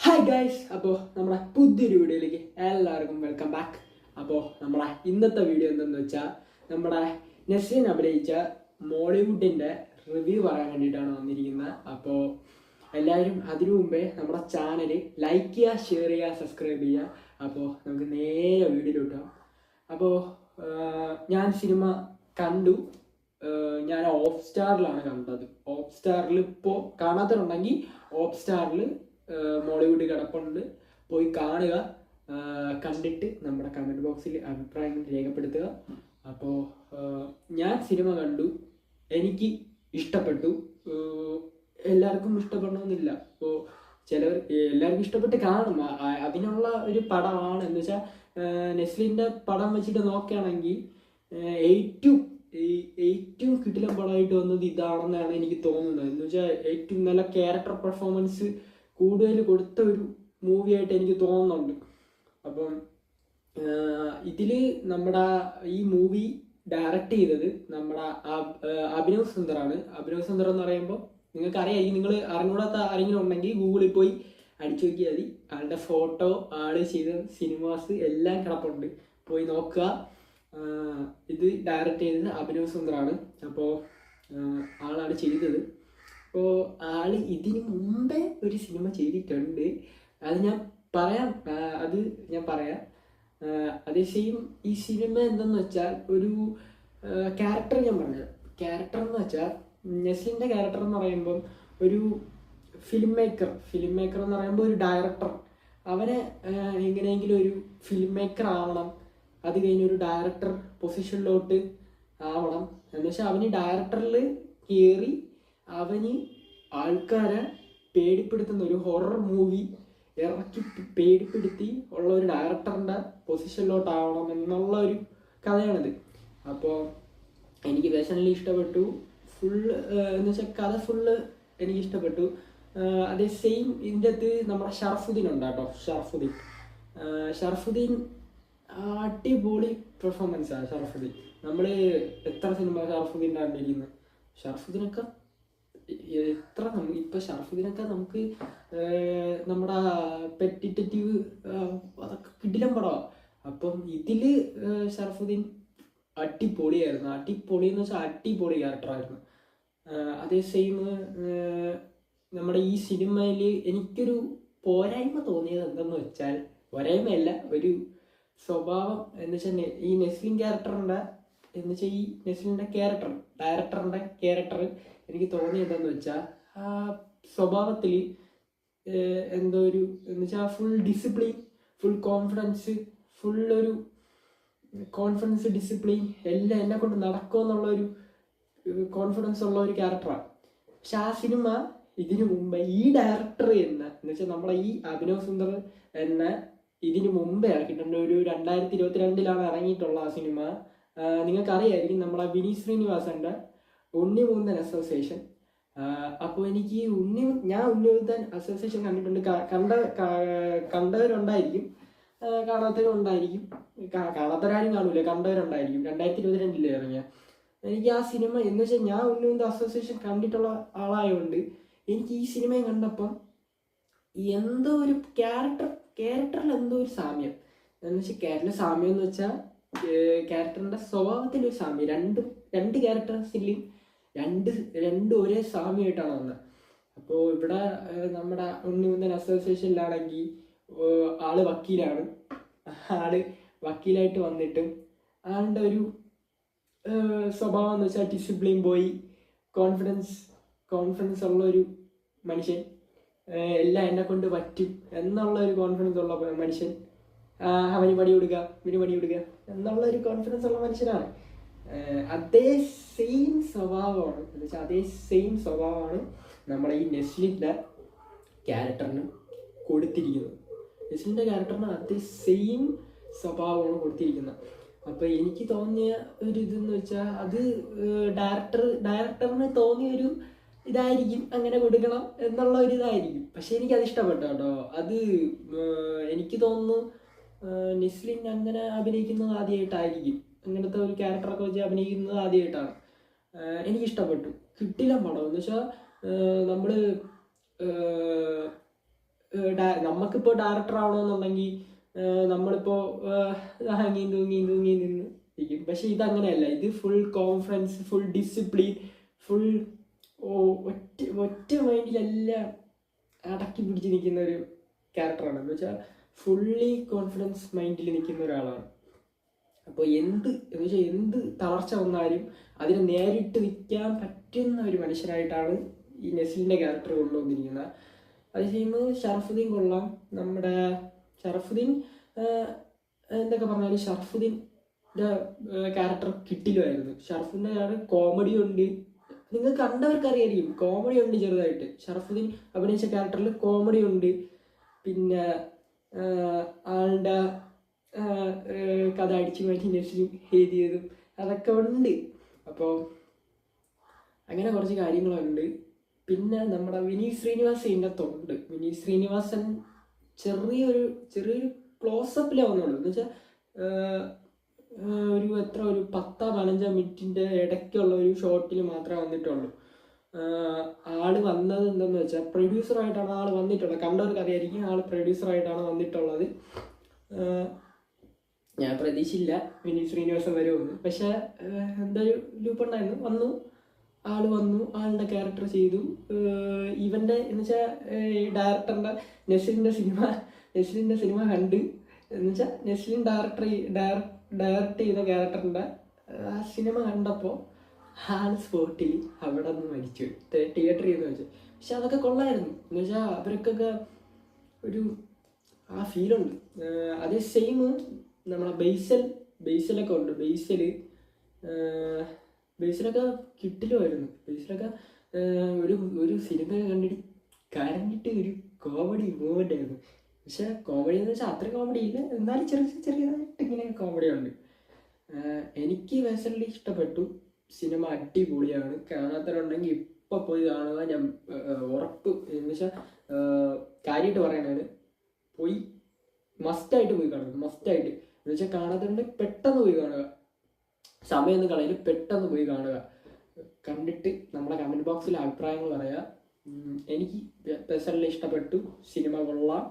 Hi guys, അപ്പോൾ നമ്മുടെ പുതിയൊരു വീഡിയോയിലേക്ക് എല്ലാവർക്കും വെൽക്കം ബാക്ക്. അപ്പോൾ നമ്മുടെ ഇന്നത്തെ വീഡിയോ എന്തെന്ന് വെച്ചാൽ നമ്മുടെ നെസ്ലിൻ അഭിനയിച്ച മോളിവുഡിൻ്റെ റിവ്യൂ പറയാൻ വേണ്ടിയിട്ടാണ് വന്നിരിക്കുന്നത്. അപ്പോൾ എല്ലാവരും അതിനു മുമ്പേ നമ്മുടെ ചാനൽ ലൈക്ക് ചെയ്യുക, ഷെയർ ചെയ്യുക, സബ്സ്ക്രൈബ് ചെയ്യുക. അപ്പോൾ നമുക്ക് നേരെ വീഡിയോയിലോട്ട് പോകാം. അപ്പോൾ ഞാൻ സിനിമ കണ്ടു. ഞാൻ ഓഫ് സ്റ്റാറിലാണ് കണ്ടത്. ഓഫ് സ്റ്റാറിൽ ഇപ്പോൾ കാണാത്തവരുണ്ടെങ്കിൽ ഓഫ് സ്റ്റാറിൽ മോളിവുഡ് കിടപ്പുണ്ട്, പോയി കാണുക. കണ്ടിട്ട് നമ്മുടെ കമൻറ്റ് ബോക്സിൽ അഭിപ്രായങ്ങൾ രേഖപ്പെടുത്തുക. അപ്പോൾ ഞാൻ സിനിമ കണ്ടു, എനിക്ക് ഇഷ്ടപ്പെട്ടു. എല്ലാവർക്കും ഇഷ്ടപ്പെടണമെന്നില്ല. അപ്പോൾ ചിലവർ എല്ലാവർക്കും ഇഷ്ടപ്പെട്ട് കാണും. അതിനുള്ള ഒരു പടമാണ്. എന്ന് വെച്ചാൽ നെസ്ലിൻ്റെ പടം വെച്ചിട്ട് നോക്കുകയാണെങ്കിൽ ഏറ്റവും കിടിലൻ പടമായിട്ട് വന്നത് ഇതാണെന്നാണ് എനിക്ക് തോന്നുന്നത്. എന്ന് വെച്ചാൽ ഏറ്റവും നല്ല ക്യാരക്ടർ പെർഫോമൻസ് കൂടുതൽ കൊടുത്ത ഒരു മൂവിയായിട്ട് എനിക്ക് തോന്നുന്നുണ്ട്. അപ്പം ഇതിൽ നമ്മുടെ ഈ മൂവി ഡയറക്റ്റ് ചെയ്തത് നമ്മുടെ അഭിനവ് സുന്ദറാണ്. അഭിനവ് സുന്ദർ എന്ന് പറയുമ്പോൾ നിങ്ങൾക്ക് അറിയാം. നിങ്ങൾ അറിഞ്ഞൂടാത്ത ആരെങ്കിലും ഉണ്ടെങ്കിൽ ഗൂഗിളിൽ പോയി അടിച്ചു നോക്കിയാൽ മതി. ആളുടെ ഫോട്ടോ, ആള് ചെയ്ത സിനിമാസ് എല്ലാം കിടപ്പുണ്ട്, പോയി നോക്കുക. ഇത് ഡയറക്റ്റ് ചെയ്തത് അഭിനവ് സുന്ദറാണ്. അപ്പോൾ ആളാണ് ചെയ്തത്. അപ്പോൾ ആള് ഇതിന് മുമ്പേ ഒരു സിനിമ ചെയ്തിട്ടുണ്ട്. അത് ഞാൻ പറയാം. അതേസെയിം ഈ സിനിമ എന്തെന്ന് വെച്ചാൽ ഒരു ക്യാരക്ടർ ഞാൻ പറഞ്ഞു. ക്യാരക്ടർ എന്ന് വെച്ചാൽ നെസ്ലിൻ്റെ ക്യാരക്ടർ എന്ന് പറയുമ്പം ഒരു ഫിലിം മേക്കർ എന്ന് പറയുമ്പോൾ ഒരു ഡയറക്ടർ. അവനെ എങ്ങനെയെങ്കിലും ഒരു ഫിലിം മേക്കർ ആവണം, അത് കഴിഞ്ഞ് ഒരു ഡയറക്ടർ പൊസിഷനിലോട്ട് ആവണം. എന്ന് വെച്ചാൽ അവന് ഡയറക്ടറിൽ കയറി അവന് ആൾക്കാരെ പേടിപ്പെടുത്തുന്ന ഒരു ഹൊറർ മൂവി ഇറക്കി പേടിപ്പെടുത്തി ഉള്ള ഒരു ഡയറക്ടറിൻ്റെ പൊസിഷനിലോട്ടാവണം എന്നുള്ള ഒരു കഥയാണിത്. അപ്പോൾ എനിക്ക് പേഴ്സണലി ഇഷ്ടപ്പെട്ടു. എന്ന് വെച്ചാൽ കഥ ഫുള്ള് എനിക്ക് ഇഷ്ടപ്പെട്ടു. അതേ സെയിം ഇതിൻ്റെ അകത്ത് നമ്മുടെ ഷറഫുദ്ദീൻ ഉണ്ട് കേട്ടോ. ഷറഫുദ്ദീൻ അടിപൊളി പെർഫോമൻസാണ്. ഷറഫുദ്ദീൻ നമ്മൾ എത്ര സിനിമ ഷറഫുദ്ദീൻ്റെ കണ്ടിരിക്കുന്നത്. ഷറഫുദ്ദീനൊക്കെ ഇപ്പം ഷറഫുദ്ദീനൊക്കെ നമുക്ക് നമ്മുടെ പെറ്റ് ഡിറ്റക്റ്റീവ് അതൊക്കെ കിടിലൻ പടമാണ്. അപ്പം ഇതിൽ ഷറഫുദ്ദീൻ അടിപൊളിയായിരുന്നു. അടിപൊളി എന്ന് വെച്ചാൽ അടിപൊളി ക്യാരക്ടറായിരുന്നു. അതേ സെയിം നമ്മുടെ ഈ സിനിമയിൽ എനിക്കൊരു പോരായ്മ തോന്നിയത് എന്തെന്ന് വെച്ചാൽ, പോരായ്മയല്ല, ഒരു സ്വഭാവം. എന്ന് വെച്ചാൽ ഈ നെസ്ലിൻ ക്യാരക്ടറിൻ്റെ എന്ന് വെച്ചാൽ ഈ നെസ്ലിൻ്റെ ഡയറക്ടറിൻ്റെ ക്യാരക്ടർ എനിക്ക് തോന്നിയതെന്ന് വെച്ചാൽ ആ സ്വഭാവത്തിൽ എന്തോ ഒരു എന്ന് വെച്ചാൽ ഫുൾ ഡിസിപ്ലിൻ, ഫുൾ കോൺഫിഡൻസ്, ഒരു കോൺഫിഡൻസ്, ഡിസിപ്ലിൻ എല്ലാം എന്നെ കൊണ്ട് നടക്കുമെന്നുള്ളൊരു കോൺഫിഡൻസ് ഉള്ള ഒരു ക്യാരക്ടറാണ്. പക്ഷെ ആ സിനിമ ഇതിനു മുമ്പ് ഈ ഡയറക്ടർ തന്നെ എന്ന് വെച്ചാൽ നമ്മുടെ ഈ അഭിനവ് സുന്ദർ എന്നെ ഇതിനു മുമ്പേ ഇറക്കിയിട്ടുണ്ട്. ഒരു 2022 ഇറങ്ങിയിട്ടുള്ള ആ സിനിമ. നിങ്ങൾക്കറിയായിരിക്കും, നമ്മളെ വിനീത് ശ്രീനിവാസൻ്റെ ഉണ്ണിമുകുന്ദൻ അസോസിയേഷൻ. അപ്പോൾ എനിക്ക് ഞാൻ ഉണ്ണിമുകുന്ദൻ അസോസിയേഷൻ കണ്ടിട്ടുണ്ട്. കണ്ടവരുണ്ടായിരിക്കും, കാണാത്തവരും ഉണ്ടായിരിക്കും. കാണാത്തവരാരും കാണൂല, കണ്ടവരുണ്ടായിരിക്കും. 2022 ഇറങ്ങിയ എനിക്ക് ആ സിനിമ എന്ന് വെച്ചാൽ ഞാൻ ഉണ്ണിമുകുന്ദൻ അസോസിയേഷൻ കണ്ടിട്ടുള്ള ആളായതുകൊണ്ട് എനിക്ക് ഈ സിനിമയും കണ്ടപ്പം എന്തോ ഒരു ക്യാരക്ടറിൽ എന്തോ ഒരു സാമ്യം. എന്ന് വെച്ചാൽ ക്യാരക്ടറിലെ സാമ്യം എന്ന് വെച്ചാൽ ക്യാരക്ടറിൻ്റെ സ്വഭാവത്തിലൊരു സാമ്യം. രണ്ട് ക്യാരക്ടേഴ്സിലും രണ്ട് ഒരേ സാമ്യമായിട്ടാണ് വന്നത്. അപ്പോൾ ഇവിടെ നമ്മുടെ ഉണ്ണിമുകുന്ദൻ അസോസിയേഷനിലാണെങ്കിൽ ആള് വക്കീലാണ്. വക്കീലായിട്ട് വന്നിട്ടും ആളുടെ ഒരു സ്വഭാവം എന്ന് വെച്ചാൽ ഡിസിപ്ലിൻ പോയി, കോൺഫിഡൻസ് ഉള്ള ഒരു മനുഷ്യൻ. എല്ലാം എന്നെ കൊണ്ട് പറ്റും എന്നുള്ള ഒരു കോൺഫിഡൻസ് ഉള്ള മനുഷ്യൻ. അവന് പണി കൊടുക്കുക എന്നുള്ള ഒരു കോൺഫിഡൻസ് ഉള്ള മനുഷ്യനാണ്. അതേ സെയിം സ്വഭാവമാണ്. എന്ന് വെച്ചാൽ അതേ സെയിം സ്വഭാവമാണ് നമ്മുടെ ഈ നെസ്ലിൻ്റെ ക്യാരക്ടറിന് കൊടുത്തിരിക്കുന്നത്. നെസ്ലിൻ്റെ ക്യാരക്ടറിന് അതേ സെയിം സ്വഭാവമാണ് കൊടുത്തിരിക്കുന്നത്. അപ്പോൾ എനിക്ക് തോന്നിയ ഒരു ഇതെന്ന് വെച്ചാൽ അത് ഡയറക്ടറിന് തോന്നിയ ഒരു ഇതായിരിക്കും, അങ്ങനെ കൊടുക്കണം എന്നുള്ള ഒരു ഇതായിരിക്കും. പക്ഷെ എനിക്കത് ഇഷ്ടപ്പെട്ടു കേട്ടോ. അത് എനിക്ക് തോന്നുന്നു നെസ്ലിൻ അങ്ങനെ അഭിനയിക്കുന്നത് ആദ്യമായിട്ടായിരിക്കും. അങ്ങനത്തെ ഒരു ക്യാരക്ടറൊക്കെ വെച്ച് അഭിനയിക്കുന്നത് ആദ്യമായിട്ടാണ്. എനിക്കിഷ്ടപ്പെട്ടു. കിട്ടില്ല പടം എന്ന് വെച്ചാൽ നമ്മൾ നമുക്കിപ്പോൾ ഡയറക്ടർ ആവണമെന്നുണ്ടെങ്കിൽ നമ്മളിപ്പോൾ ഹാങ്ങിയും തൂങ്ങി നിന്ന് ഇരിക്കും. പക്ഷെ ഇതങ്ങനെയല്ല, ഇത് full confidence, full discipline, full ഒറ്റ മൈൻഡിലെല്ലാം അടക്കി പിടിച്ച് നിൽക്കുന്ന ഒരു ക്യാരക്ടറാണ്. എന്ന് വെച്ചാൽ ഫുള്ളി കോൺഫിഡൻസ് മൈൻഡിൽ നിൽക്കുന്ന ഒരാളാണ്. അപ്പോൾ എന്ത് തളർച്ച വന്നാലും അതിനെ നേരിട്ട് നിൽക്കാൻ പറ്റുന്ന ഒരു മനുഷ്യനായിട്ടാണ് ഈ നെസ്ലിൻ്റെ ക്യാരക്ടർ കൊണ്ടുവന്നിരിക്കുന്നത്. അത് ചെയ്യുമ്പോൾ ഷറഫുദ്ദീൻ കൊള്ളാം. നമ്മുടെ ഷറഫുദ്ദീൻ എന്തൊക്കെ പറഞ്ഞാലും ഷറഫുദ്ദീൻ്റെ ക്യാരക്ടർ കിട്ടിലുമായിരുന്നു. ഷറഫുദ്ദീൻ്റെ ക്യാരക്ടർ കോമഡി ഉണ്ട്, നിങ്ങൾ കണ്ടവർക്ക് അറിയായിരിക്കും. കോമഡി ഉണ്ട് ചെറുതായിട്ട്. ഷറഫുദ്ദീൻ അഭിനയിച്ച ക്യാരക്ടറിൽ കോമഡി ഉണ്ട്. പിന്നെ ആളുടെ കഥ അടിച്ചു മാറ്റി നെസ്ലിൻ എഴുതിയതും അതൊക്കെ ഉണ്ട്. അപ്പോൾ അങ്ങനെ കുറച്ച് കാര്യങ്ങളുണ്ട്. പിന്നെ നമ്മുടെ വിനീത് ശ്രീനിവാസൻ ഇതിൻ്റെ അകത്തുണ്ട്. വിനീത് ശ്രീനിവാസൻ ചെറിയൊരു ക്ലോസപ്പിലേ വന്നുള്ളൂ. എന്ന് വെച്ചാൽ ഒരു 10-15 മിനിറ്റിൻ്റെ ഇടയ്ക്കുള്ള ഒരു ഷോട്ടിൽ മാത്രമേ വന്നിട്ടുള്ളൂ. ആള് വന്നത് എന്തെന്ന് വെച്ചാൽ പ്രൊഡ്യൂസറായിട്ടാണ് ആൾ വന്നിട്ടുള്ളത്. കണ്ടവർക്ക് അറിയായിരിക്കും, ആൾ പ്രൊഡ്യൂസറായിട്ടാണ് വന്നിട്ടുള്ളത്. ഞാൻ പ്രതീക്ഷയില്ല വിനീത് ശ്രീനിവാസൻ വരുമെന്ന്. പക്ഷെ എന്തൊരു ലൂപ്പുണ്ടായിരുന്നു. ആള് വന്നു, ആളുടെ ക്യാരക്ടർ ചെയ്തു. ഇവൻ്റെ എന്ന് വെച്ചാൽ ഡയറക്ടറിൻ്റെ നെസ്ലിൻ്റെ സിനിമ കണ്ട്, എന്ന് വെച്ചാൽ നെസ്ലിൻ ഡയറക്റ്റ് ചെയ്ത ക്യാരക്ടറിൻ്റെ ആ സിനിമ കണ്ടപ്പോൾ ആൾ സ്പോട്ടിൽ അവിടെ നിന്ന് മരിച്ചു, തിയേറ്ററിൽ നിന്ന് വെച്ചു. പക്ഷെ അതൊക്കെ കൊള്ളായിരുന്നു. എന്ന് വെച്ചാൽ അവർക്കൊക്കെ ഒരു ആ ഫീലുണ്ട്. അതേ സെയിം നമ്മളെ ബേസിലൊക്കെ ഉണ്ട്. ബേസിലൊക്കെ കിട്ടിലുമായിരുന്നു. ബേസിലൊക്കെ ഒരു സിനിമ കണ്ടിട്ട് കരഞ്ഞിട്ട് ഒരു കോമഡി മൂവ്മെൻ്റ് ആയിരുന്നു. പക്ഷെ കോമഡി എന്ന് വെച്ചാൽ അത്ര കോമഡി ഇല്ല, എന്നാലും ചെറിയതായിട്ട് ഇങ്ങനെ കോമഡി ഉണ്ട്. എനിക്ക് പേഴ്സണലി ഇഷ്ടപ്പെട്ടു. സിനിമ അടിപൊളിയാണ്. കാണാത്തവരുണ്ടെങ്കിൽ ഇപ്പം പോയി കാണുക. ഞാൻ ഉറപ്പ് എന്ന് വെച്ചാൽ കാര്യമായിട്ട് പറയണത് മസ്റ്റായിട്ട് പോയി കാണുക. മസ്റ്റായിട്ട് എന്ന് വെച്ചാൽ കാണാത്തവരുണ്ടെങ്കിൽ പെട്ടെന്ന് പോയി കാണുക. സമയമൊന്നും കളയിൽ പെട്ടെന്ന് പോയി കാണുക. കണ്ടിട്ട് നമ്മുടെ കമൻറ്റ് ബോക്സിൽ അഭിപ്രായങ്ങൾ പറയുക. എനിക്ക് പേഴ്സണലി ഇഷ്ടപ്പെട്ടു. സിനിമ കൊള്ളാം.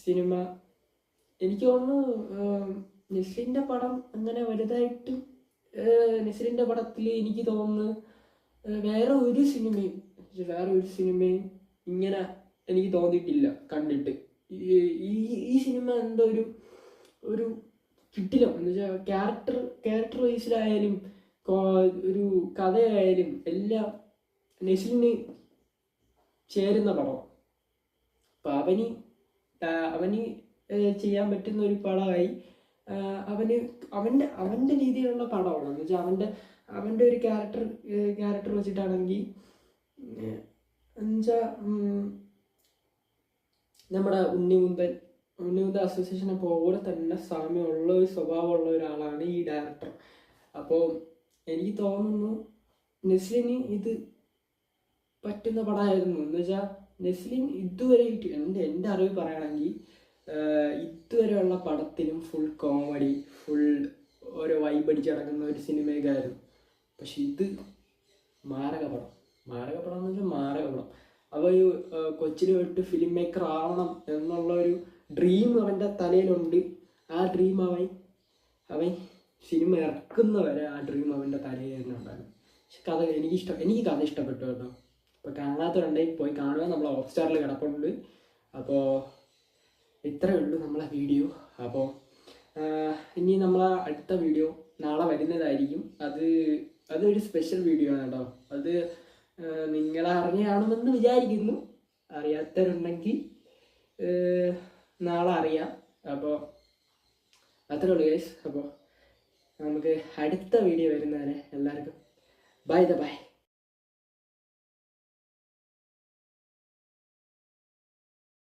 സിനിമ എനിക്ക് തോന്നുന്നു നെസ്ലിൻ്റെ പടം അങ്ങനെ വലുതായിട്ട് നെസ്ലിൻ്റെ പടത്തിൽ എനിക്ക് തോന്നുന്നു വേറെ ഒരു സിനിമയും ഇങ്ങനെ എനിക്ക് തോന്നിയിട്ടില്ല കണ്ടിട്ട്. ഈ സിനിമ എന്തോ ഒരു കിട്ടില്ല. എന്ന് വെച്ചാൽ ക്യാരക്ടർ വൈസിലായാലും ഒരു കഥയായാലും എല്ലാം നെസ്ലിന് ചേരുന്ന പടം. അപ്പം അവന് ചെയ്യാൻ പറ്റുന്ന ഒരു പടമായി. അവൻ്റെ രീതിയിലുള്ള പടമാണ്. എന്ന് വെച്ചാൽ അവൻ്റെ ഒരു ക്യാരക്ടർ വെച്ചിട്ടാണെങ്കിൽ എന്നുവെച്ചാൽ നമ്മുടെ ഉണ്ണിമുന്തൻ അസോസിയേഷനെ പോലെ തന്നെ സാമ്യമുള്ള ഒരു സ്വഭാവമുള്ള ഒരാളാണ് ഈ ഡയറക്ടർ. അപ്പോൾ എനിക്ക് തോന്നുന്നു നെസ്ലിന് ഇത് പറ്റുന്ന പടമായിരുന്നു. എന്ന് വെച്ചാൽ നെസ്ലിൻ ഇതുവരെ എൻ്റെ അറിവ് പറയുകയാണെങ്കിൽ ഇതുവരെയുള്ള പടത്തിലും ഫുൾ കോമഡി, ഫുൾ ഓരോ വൈബ് അടിച്ച് കിടക്കുന്ന ഒരു സിനിമയൊക്കെ ആയിരുന്നു. പക്ഷെ ഇത് മാരകപടം എന്ന് വെച്ചാൽ മാരകപടം. അവ കൊച്ചിന് പോയിട്ട് ഫിലിം മേക്കർ ആവണം എന്നുള്ള ഒരു ഡ്രീം അവൻ്റെ തലയിലുണ്ട്. ആ ഡ്രീം അവൻ സിനിമ ഇറക്കുന്നവരെ ആ ഡ്രീം അവൻ്റെ തലയിൽ തന്നെ ഉണ്ടായിരുന്നു. പക്ഷെ എനിക്ക് കഥ ഇഷ്ടപ്പെട്ടു കേട്ടോ. അപ്പോൾ കാണാത്തവരുണ്ടെങ്കിൽ പോയി കാണുക. നമ്മളെ ഹോട്ട്സ്റ്റാറിൽ കിടപ്പുണ്ട്. അപ്പോൾ ഇത്രയേ ഉള്ളൂ നമ്മളെ വീഡിയോ. അപ്പോൾ ഇനി നമ്മളെ അടുത്ത വീഡിയോ നാളെ വരുന്നതായിരിക്കും. അതൊരു സ്പെഷ്യൽ വീഡിയോ ആണ് കേട്ടോ. അത് നിങ്ങൾ അറിഞ്ഞാണെന്ന് വിചാരിക്കുന്നു. അറിയാത്തവരുണ്ടെങ്കിൽ നാളെ അറിയാം. അപ്പോൾ അത്രേ ഉള്ളൂ ഗൈസ്. അപ്പോൾ നമുക്ക് അടുത്ത വീഡിയോ വരുന്നവരെ എല്ലാവർക്കും ബൈ.